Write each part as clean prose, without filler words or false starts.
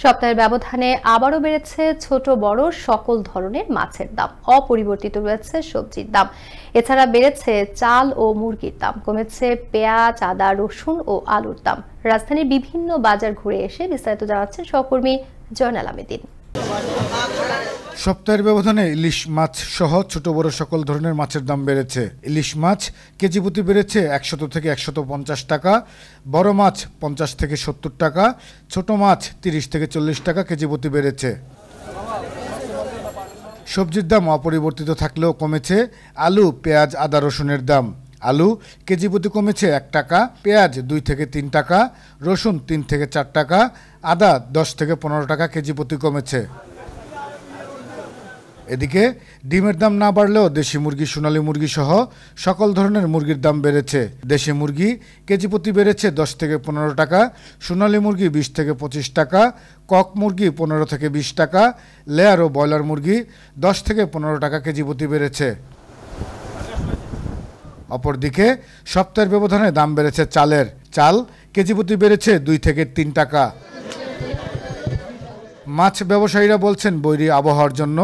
সপ্তাহের ব্যবধানে আবারও বেড়েছে ছোট বড় সকল ধরনের মাছের দাম। অপরিবর্তিত রয়েছে সবজির দাম। এছাড়া বেড়েছে চাল ও মুরগির দাম, কমেছে পেঁয়াজ, আদা, রসুন ও আলুর দাম। রাজধানীর বিভিন্ন বাজার ঘুরে এসে বিস্তারিত জানাচ্ছেন সহকর্মী জয়নাল আবেদিন। সপ্তাহের ব্যবধানে ইলিশ মাছ সহ ছোট বড় সকল ধরনের মাছের দাম বেড়েছে। ইলিশ মাছ কেজি প্রতি বেড়েছে 100 থেকে 150 টাকা, বড় মাছ 50 থেকে 70 টাকা, ছোট মাছ 30 থেকে 40 টাকা কেজি প্রতি বেড়েছে। সবজির দাম অপরিবর্তিত থাকলেও কমেছে আলু, পেঁয়াজ, আদা, রসুনের দাম। আলু কেজি প্রতি কমেছে 1 টাকা, পেঁয়াজ 2 থেকে 3 টাকা, রসুন 3 থেকে 4 টাকা, আদা 10 থেকে 15 টাকা কেজি প্রতি কমেছে। এদিকে ডিমের দাম না বাড়লেও দেশি মুরগি, সোনালী মুরগি সহ সকল ধরনের মুরগির দাম বেড়েছে। দেশি মুরগি কেজি প্রতি বেড়েছে 10 থেকে 15 টাকা, সোনালী মুরগি 20 থেকে 25 টাকা, কক মুরগি 15 থেকে 20 টাকা, লেয়ার ও ব্রয়লার মুরগি 10 থেকে 15 টাকা কেজি প্রতি বেড়েছে। অপরদিকে সপ্তাহের ব্যবধানে দাম বেড়েছে চালের। চাল কেজি প্রতি বেড়েছে 2 থেকে 3 টাকা। মাছ ব্যবসায়ীরা বলছেন বৈরী আবহাওয়ার জন্য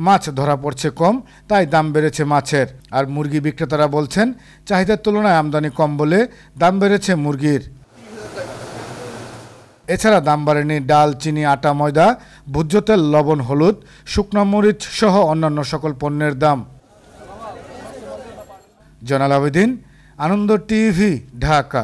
মাছ ধরা পড়ছে কম, তাই দাম বেড়েছে মাছের। আর মুরগি বিক্রেতারা বলছেন চাহিদার তুলনায় আমদানি কম বলে দাম বেড়েছে মুরগির। এছাড়া দাম বাড়েনি ডাল, চিনি, আটা, ময়দা, ভোজ্য তেল, লবণ, হলুদ, শুকনো মরিচ সহ অন্যান্য সকল পণ্যের দাম। জয়নাল আবেদিন, আনন্দ টিভি, ঢাকা।